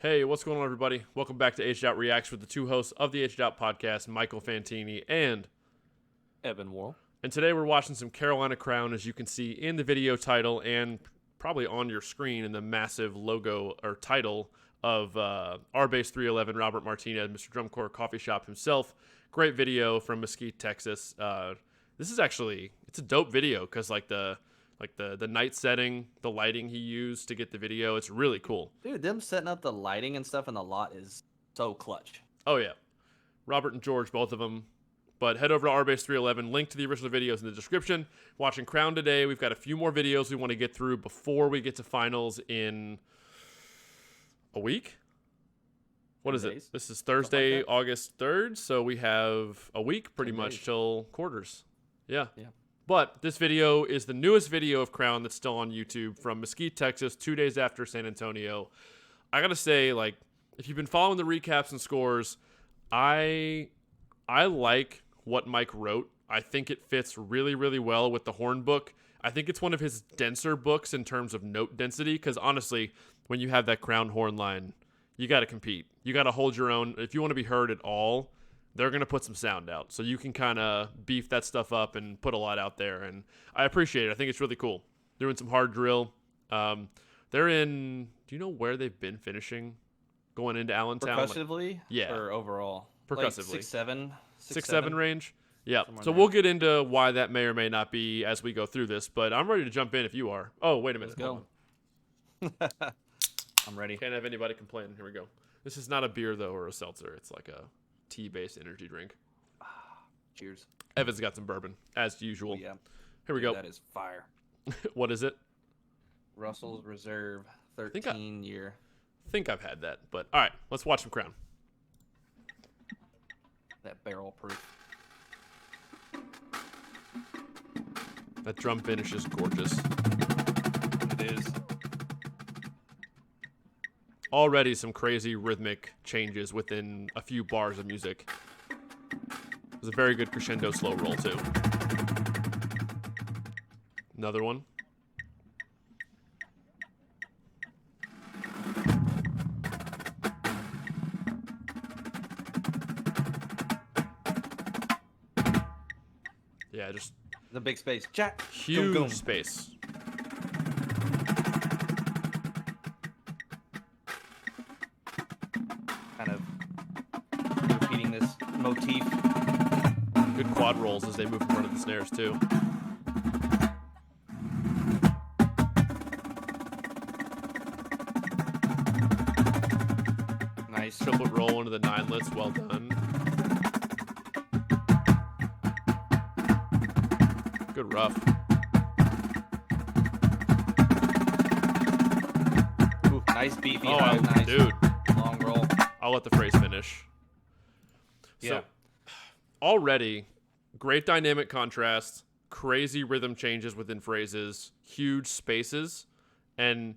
Hey, what's going on, everybody? Welcome back to Aged Out Reacts with the two hosts of the Aged Out podcast, Michael Fantini and Evan Wall. And today we're watching some Carolina Crown, as you can see in the video title and probably on your screen in the massive logo or title of R-Base 311, Robert Martinez, Mr. Drum Corps Coffee Shop himself. Great video from Mesquite, Texas. This is actually, it's a dope video because the night setting, the lighting he used to get the video, it's really cool. Dude, them setting up the lighting and stuff in the lot is so clutch. Oh, yeah. Robert and George, both of them. But head over to R-Base 311, link to the original videos in the description. Watching Crown today, we've got a few more videos we want to get through before we get to finals in a week? What is it? This is Thursday, August 3rd, so we have a week pretty much till quarters. Yeah. But this video is the newest video of Crown that's still on YouTube from Mesquite, Texas, 2 days after San Antonio. I gotta say, if you've been following the recaps and scores, I like what Mike wrote. I think it fits really, really well with the horn book. I think it's one of his denser books in terms of note density, because honestly, when you have that Crown horn line, you got to compete. You got to hold your own. If you want to be heard at all, they're going to put some sound out. So you can kind of beef that stuff up and put a lot out there. And I appreciate it. I think it's really cool. They're doing some hard drill. They're in, do you know where they've been finishing going into Allentown? Percussively? Yeah. Or overall? Percussively. 6-7? 6-7 range? Yeah. So we'll get into why that may or may not be as we go through this. But I'm ready to jump in if you are. Oh, wait a minute. Let's go. I'm ready. Can't have anybody complain. Here we go. This is not a beer, though, or a seltzer. It's like a tea-based energy drink. Cheers. Evan's got some bourbon, as usual. Yeah. Here we go. That is fire. What is it? Russell's Reserve 13-year. I think I've had that, but all right, let's watch some Crown. That barrel proof. That drum finish is gorgeous. It is. Already some crazy rhythmic changes within a few bars of music. There's a very good crescendo slow roll, too. Another one. Yeah, just the big space. Jack. Huge space. Kind of repeating this motif. Good quad rolls as they move in front of the snares, too. Nice. Triplet roll into the 9-lits. Well done. Good rough. Ooh, nice beefy. Oh, nice. Dude. Long roll. I'll let the phrase finish. Yeah. So, already, great dynamic contrast, crazy rhythm changes within phrases, huge spaces, and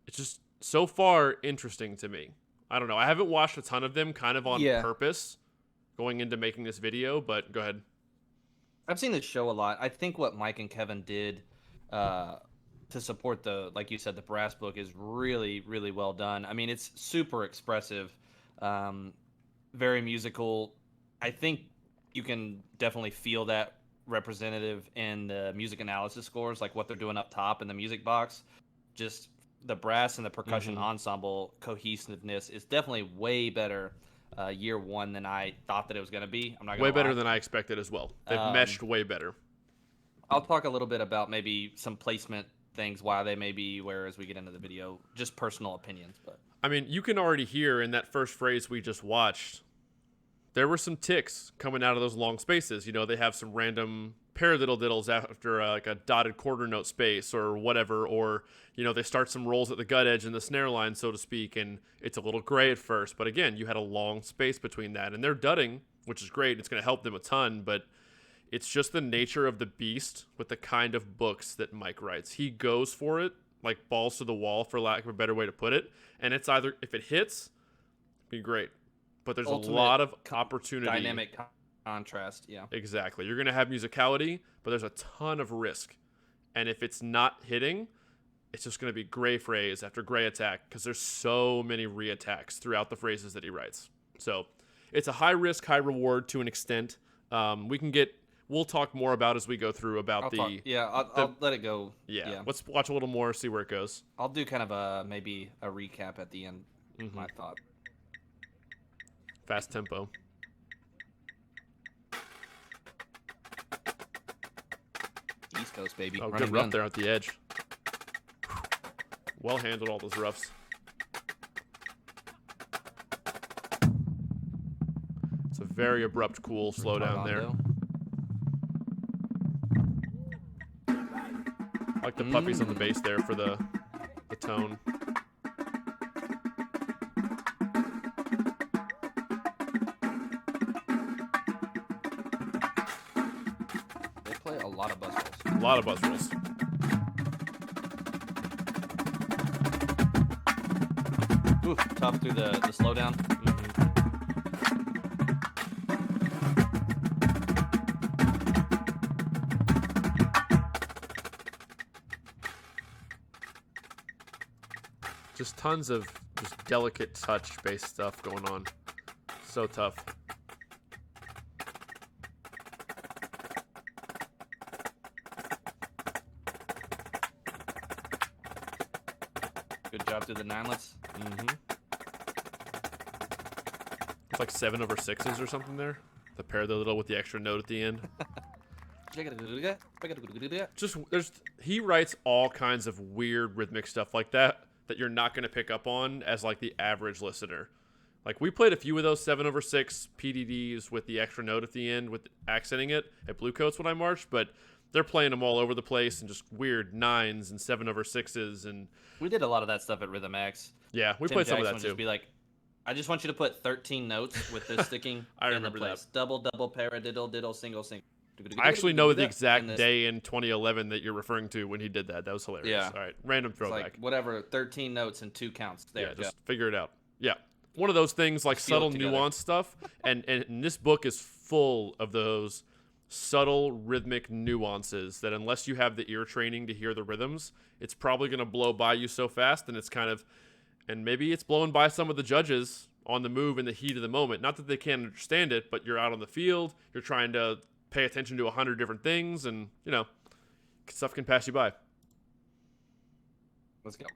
it's just so far interesting to me. I don't know. I haven't watched a ton of them kind of on purpose going into making this video, but go ahead. I've seen this show a lot. I think what Mike and Kevin did to support like you said, the brass book is really, really well done. I mean, it's super expressive, very musical. I think you can definitely feel that representative in the music analysis scores, like what they're doing up top in the music box. Just the brass and the percussion ensemble cohesiveness is definitely way better year one than I thought that it was going to be. I'm not gonna way lie. better than I expected as well. They've meshed way better. I'll talk a little bit about maybe some placement things, why they may be where as we get into the video, just personal opinions. But I mean, you can already hear in that first phrase we just watched, there were some ticks coming out of those long spaces. You know, they have some random paradiddle diddles after like a dotted quarter note space or whatever, or, you know, they start some rolls at the gut edge in the snare line, so to speak, and it's a little gray at first. But again, you had a long space between that, and they're dudding, which is great. It's going to help them a ton, but it's just the nature of the beast with the kind of books that Mike writes. He goes for it, like balls to the wall, for lack of a better way to put it, and it's either, if it hits, it'd be great. But there's a lot of opportunity. Dynamic contrast, yeah. Exactly. You're going to have musicality, but there's a ton of risk. And if it's not hitting, it's just going to be gray phrase after gray attack because there's so many re-attacks throughout the phrases that he writes. So it's a high risk, high reward to an extent. We'll talk more about as we go through about I'll let it go. Yeah, let's watch a little more, see where it goes. I'll do kind of maybe a recap at the end. My thought. Fast tempo. East Coast, baby. Oh, good rough there at the edge. Well handled, all those roughs. It's a very abrupt, cool slowdown there. I like the puppies on the bass there for the tone. They play a lot of buzz rolls. A lot of buzz rolls. Ooh, tough through the slowdown. Just tons of just delicate touch-based stuff going on. So tough. Good job through the ninelets. It's like 7/6s or something there. The pair the little with the extra note at the end. He writes all kinds of weird rhythmic stuff like that you're not going to pick up on as like the average listener. Like we played a few of those 7/6 PDDs with the extra note at the end with accenting it at Blue Coats when I marched, but they're playing them all over the place and just weird 9s and 7/6s. And we did a lot of that stuff at Rhythm X. Yeah, we played some of that too. Just be like, I just want you to put 13 notes with this sticking I in remember the place. that. Double, paradiddle, diddle, single, single. I actually know the exact day in 2011 that you're referring to when he did that. That was hilarious. Yeah. All right, random throwback. It's like whatever, 13 notes and 2 counts. There, yeah, just figure it out. Yeah, one of those things like subtle nuance stuff, and this book is full of those subtle rhythmic nuances that unless you have the ear training to hear the rhythms, it's probably going to blow by you so fast, and it's kind of, and maybe it's blowing by some of the judges on the move in the heat of the moment. Not that they can't understand it, but you're out on the field, you're trying to pay attention to 100 different things, and stuff can pass you by. Let's go.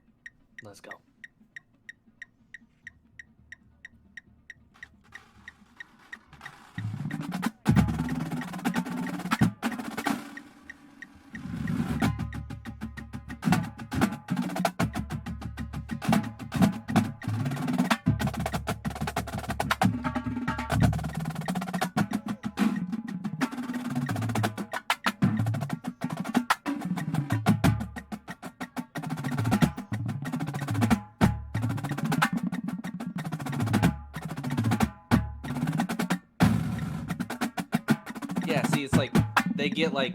Yeah, see, it's like they get like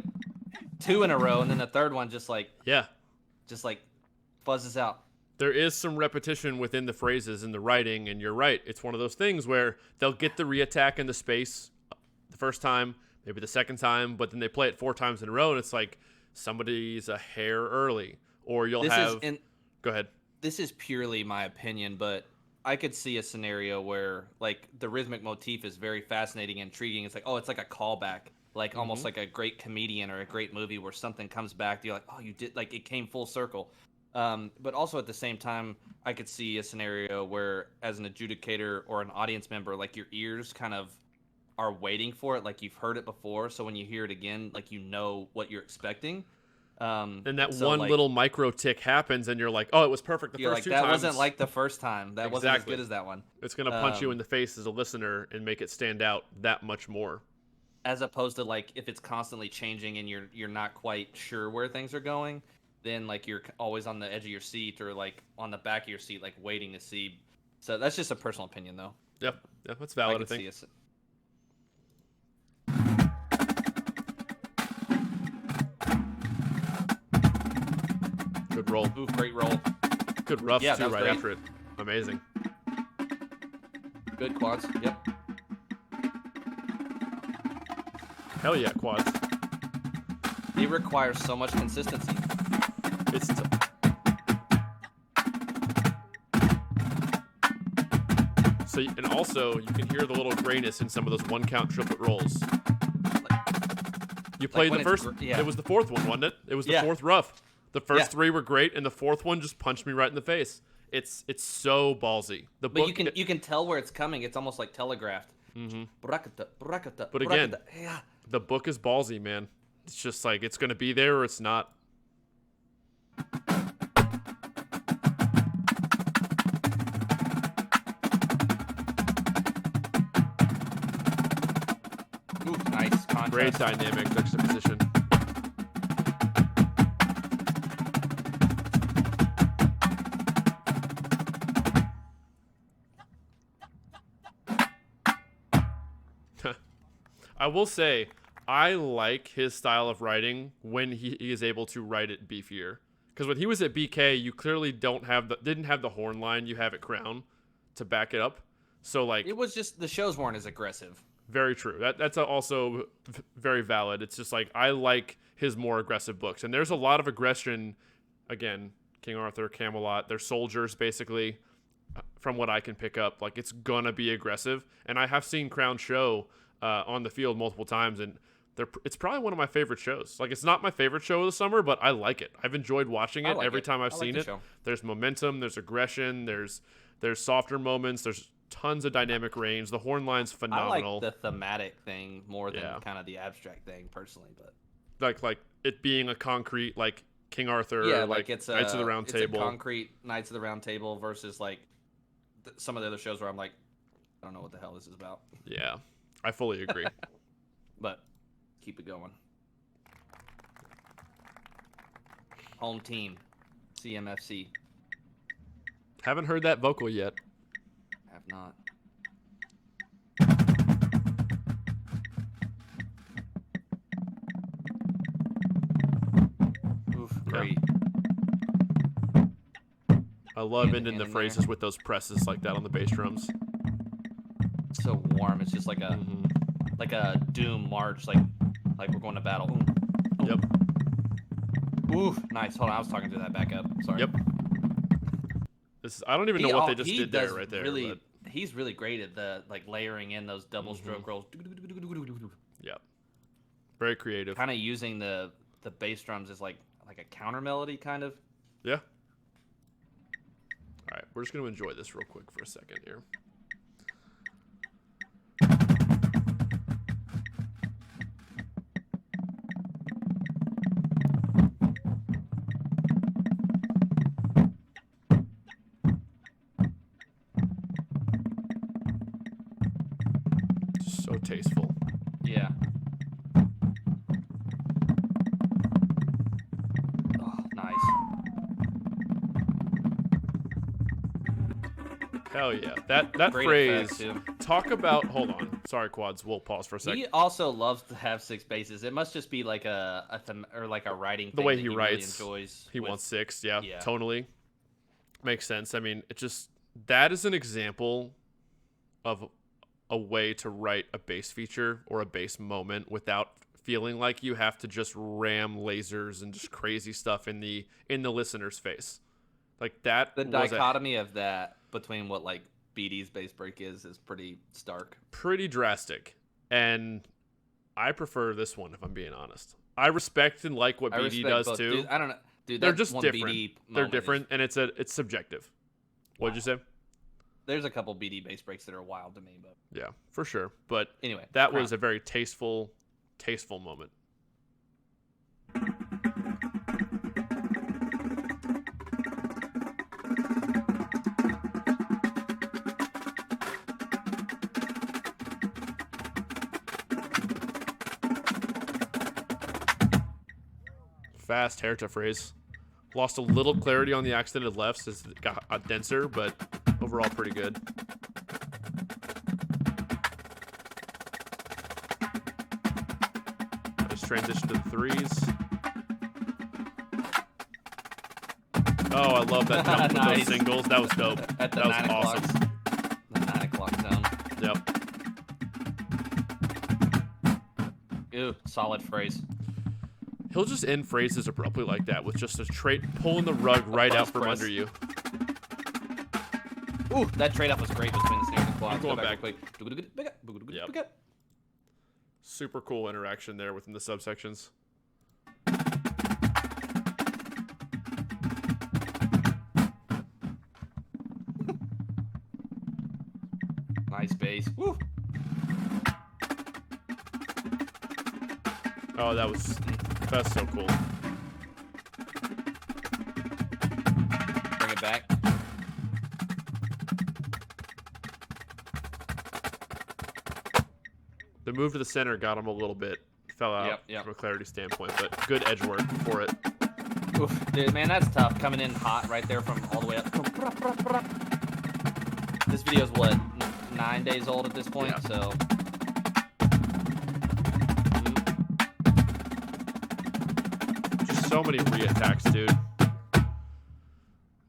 2 in a row, and then the third one just like fuzzes out. There is some repetition within the phrases in the writing, and you're right. It's one of those things where they'll get the re-attack in the space the first time, maybe the second time, but then they play it 4 times in a row, and it's like somebody's a hair early, or you'll have. Go ahead. This is purely my opinion, but I could see a scenario where like the rhythmic motif is very fascinating and intriguing. It's like, oh, it's like a callback, like almost like a great comedian or a great movie where something comes back. You're like, oh, you did, like it came full circle. But also at the same time, I could see a scenario where as an adjudicator or an audience member, like your ears kind of are waiting for it. Like you've heard it before. So when you hear it again, like, you know what you're expecting. And that one little micro tick happens, and you're like, "Oh, it was perfect the first 2 times." That wasn't like the first time. That wasn't as good as that one. It's gonna punch you in the face as a listener and make it stand out that much more. As opposed to like if it's constantly changing and you're not quite sure where things are going, then like you're always on the edge of your seat or like on the back of your seat, like waiting to see. So that's just a personal opinion, though. Yep, that's valid. I think. Good roll. Ooh, great roll. Good rough too right after it. Amazing. Good quads. Yep. Hell yeah, quads. It requires so much consistency. So and also you can hear the little grayness in some of those one count triplet rolls. You played the first. It was the fourth one, wasn't it? It was the fourth rough. The first three were great, and the fourth one just punched me right in the face. It's so ballsy. But you can tell where it's coming. It's almost like telegraphed. Mm-hmm. But again, the book is ballsy, man. It's just like it's gonna be there or it's not. Ooh, nice contrast. Great dynamic juxtaposition. I will say, I like his style of writing when he is able to write it beefier. Because when he was at BK, you clearly didn't have the horn line you have at Crown to back it up. So like it was just the shows weren't as aggressive. Very true. That's also very valid. It's just like I like his more aggressive books, and there's a lot of aggression. Again, King Arthur, Camelot, they're soldiers basically. From what I can pick up, like it's gonna be aggressive, and I have seen Crown show on the field multiple times, and it's probably one of my favorite shows. Like it's not my favorite show of the summer, but I like it. I've enjoyed watching it every time I've seen it. There's momentum, there's aggression, there's softer moments, there's tons of dynamic range. The horn line's phenomenal. I like the thematic thing more than kind of the abstract thing personally, but like it being a concrete like King Arthur, like it's Knights of the Round Table, a concrete Knights of the Round Table versus like some of the other shows where I'm like, I don't know what the hell this is about. Yeah, I fully agree. But keep it going. Home team, CMFC. Haven't heard that vocal yet. Have not. Oof, great. I love ending the phrases with those presses like that on the bass drums. So warm. It's just like a doom march, like we're going to battle. Ooh. Yep. Oof, nice. Hold on, I was talking to that back up. Sorry. Yep. I don't even know what they just did there right there. Really, but... he's really great at the like layering in those double stroke rolls. Yep. Very creative. Kind of using the bass drums as like a counter melody, kind of. Yeah. All right, we're just gonna enjoy this real quick for a second here. So tasteful. Yeah. Oh, nice. Hell yeah. That Great phrase. Talk about. Hold on. Sorry, Quads. We'll pause for a second. He also loves to have 6 basses. It must just be like a writing thing. The way that he writes. Really enjoys he wants 6. Yeah. Tonally. Makes sense. I mean, that is an example of a way to write a bass feature or a bass moment without feeling like you have to just ram lasers and just crazy stuff in the listener's face. Like that. The dichotomy of that between what like BD's bass break is pretty stark. Pretty drastic. And I prefer this one if I'm being honest. I respect and like what BD does both. too. Dude, I don't know. Dude, they're just different. They're different, different and it's subjective. What'd you say? There's a couple BD bass breaks that are wild to me, but yeah, for sure. But anyway, that was a very tasteful moment. Fast Herta phrase. Lost a little clarity on the accented lefts as it got denser, but overall pretty good. Just transition to the 3s. Oh, I love that jump with those singles. That was dope. That was awesome. The 9 o'clock zone. Yep. Ew, solid phrase. He'll just end phrases abruptly like that with just a pulling the rug right out from under you. Ooh, that trade-off was great between the snare and the quads. going Go back. real quick. Yep. Super cool interaction there within the subsections. Nice bass. Woo. Oh, that's so cool. Bring it back. The move to the center got him a little bit. Fell out Yep. from a clarity standpoint, but good edge work for it. Oof, dude, man, that's tough. Coming in hot right there from all the way up. This video's what, 9 days old at this point, Yeah. so. Just so many re-attacks, dude.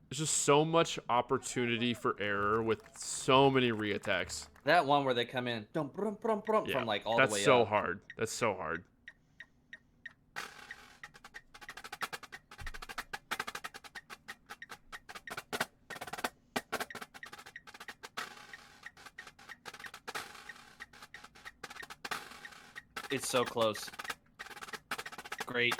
There's just so much opportunity for error with so many re-attacks. That one where they come in from like all the way up. That's so hard. That's so hard. It's so close. Great.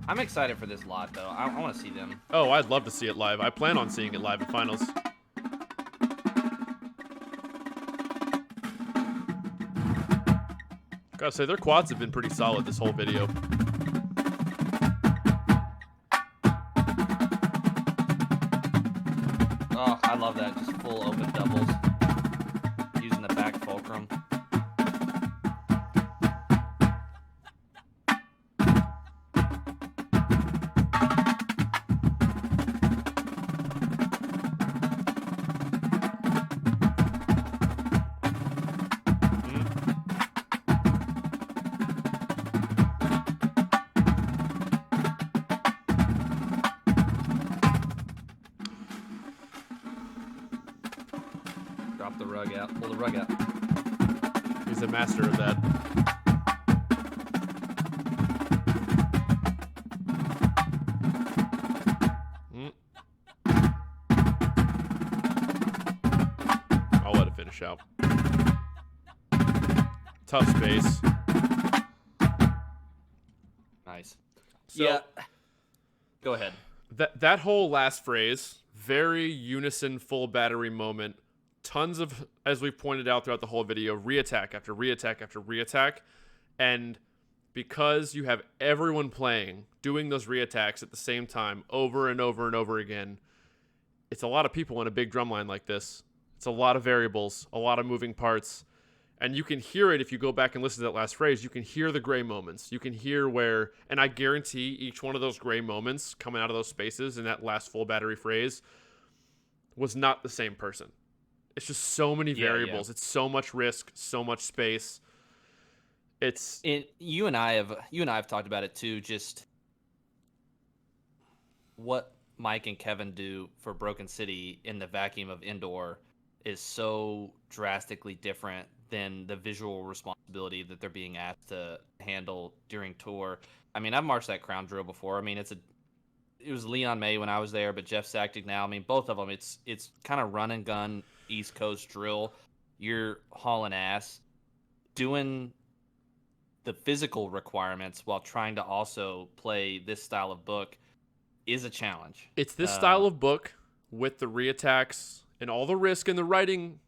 I'm excited for this lot, though. I want to see them. Oh, I'd love to see it live. I plan on seeing it live in finals. Gotta say, their quads have been pretty solid this whole video. Oh, I love that. Just full open doubles. Using the back fulcrum. Drop the rug out. Pull the rug out. He's a master of that. I'll let it finish out. Tough space. Nice. So, yeah. Go ahead. That whole last phrase, very unison, full battery moment. Tons of, as we've pointed out throughout the whole video, re-attack after re-attack after re-attack. And because you have everyone playing, doing those re-attacks at the same time over and over and over again, it's a lot of people in a big drum line like this. It's a lot of variables, a lot of moving parts. And you can hear it if you go back and listen to that last phrase. You can hear the gray moments. You can hear where, and I guarantee each one of those gray moments coming out of those spaces in that last full battery phrase was not the same person. It's just so many variables. It's so much risk, so much space. You and I have talked about it too. Just what Mike and Kevin do for Broken City in the vacuum of indoor is so drastically different than the visual responsibility that they're being asked to handle during tour. I mean, I've marched that Crown drill before. I mean, it was Leon May when I was there, but Jeff Sacktig now. I mean, both of them. It's kind of run and gun East Coast drill. You're hauling ass, doing the physical requirements while trying to also play this style of book is a challenge. It's this style of book with the re-attacks and all the risk and the writing,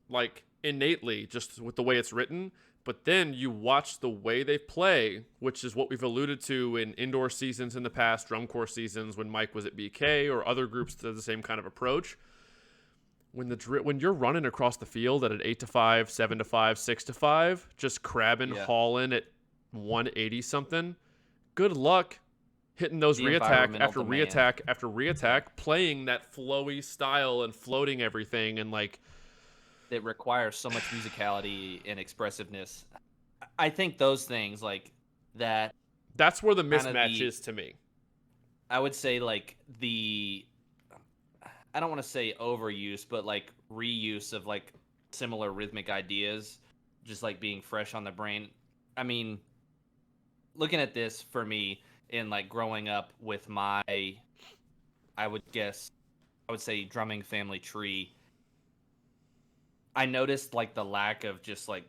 like innately, just with the way it's written. But then you watch the way they play, which is what we've alluded to in indoor seasons in the past, drum corps seasons when Mike was at BK or other groups that have the same kind of approach. When you're running across the field at an 8-5, 7-5, 6-5, just crabbing, hauling at 180 something, good luck hitting those re-attack after re-attack after re-attack, playing that flowy style and floating everything and like. It requires so much musicality and expressiveness. I think those things like that. That's where the mismatch is to me. I would say like I don't want to say overuse, but like reuse of like similar rhythmic ideas, just like being fresh on the brain. I mean, looking at this for me in like growing up with my I would say drumming family tree, I noticed like the lack of just like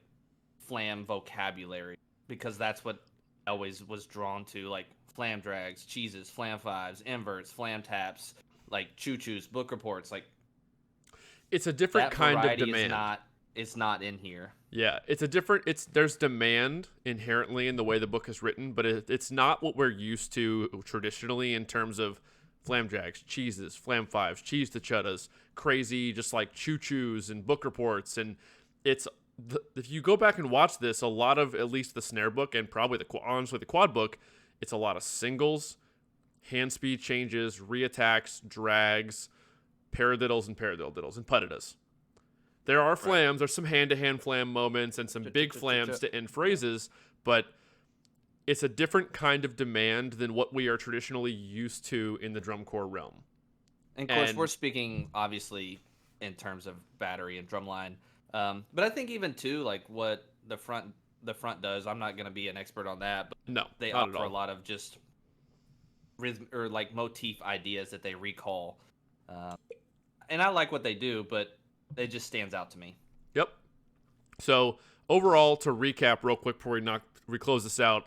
flam vocabulary, because that's what I always was drawn to, like flam drags, cheeses, flam fives, inverts, flam taps, like choo-choos, book reports, like It's a different that kind of variety demand. is not in here. Yeah, there's demand inherently in the way the book is written, but it's not what we're used to traditionally in terms of flam jacks, cheeses, flam fives, cheese to chuttas, crazy just like choo-choos and book reports. And if you go back and watch this, a lot of, at least the snare book and probably honestly the quad book, it's a lot of singles, hand speed changes, reattacks, drags, paradiddles and paradiddles and puttidas. There are flams. There's some hand-to-hand flam moments and some big flams to end phrases, but it's a different kind of demand than what we are traditionally used to in the drum corps realm. And of course, we're speaking obviously in terms of battery and drumline, but I think even too, like what the front does. I'm not going to be an expert on that, but no, they opt for a lot of just rhythm or like motif ideas that they recall, and I like what they do, but it just stands out to me. Yep. So overall, to recap real quick before we close this out,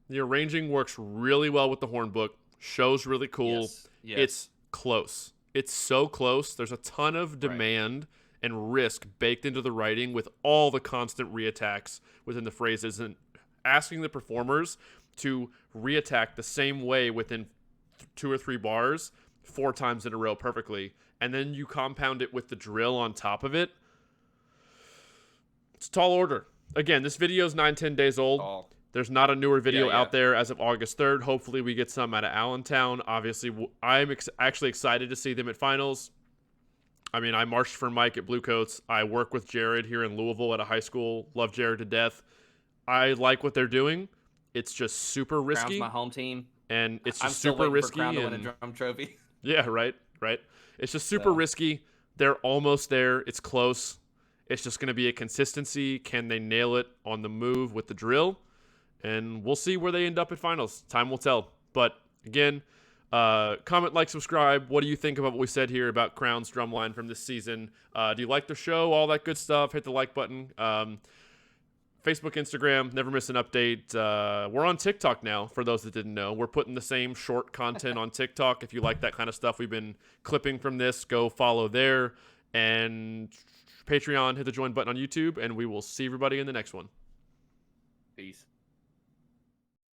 the arranging works really well with the horn book. Show's really cool. Yes. It's close. It's so close. There's a ton of demand and risk baked into the writing with all the constant reattacks within the phrases and asking the performers to reattack the same way within 2 or 3 bars 4 times in a row perfectly. And then you compound it with the drill on top of it. It's a tall order. Again, this video is 9-10 days old. There's not a newer video out there as of August 3rd. Hopefully we get some out of Allentown. Obviously, I'm actually excited to see them at finals. I mean, I marched for Mike at Bluecoats. I work with Jared here in Louisville at a high school. Love Jared to death. I like what they're doing. It's just super risky. Crown's my home team. And it's just I'm still super risky. For Crown to win a drum trophy. Yeah, right. It's just super risky. They're almost there. It's close. It's just going to be a consistency. Can they nail it on the move with the drill? And we'll see where they end up at finals. Time will tell. But again, comment, like, subscribe. What do you think about what we said here about Crown's Drumline from this season? Do you like the show? All that good stuff. Hit the like button. Facebook, Instagram, never miss an update. We're on TikTok now, for those that didn't know. We're putting the same short content on TikTok. If you like that kind of stuff we've been clipping from this, go follow there. And Patreon, hit the join button on YouTube, and we will see everybody in the next one. Peace.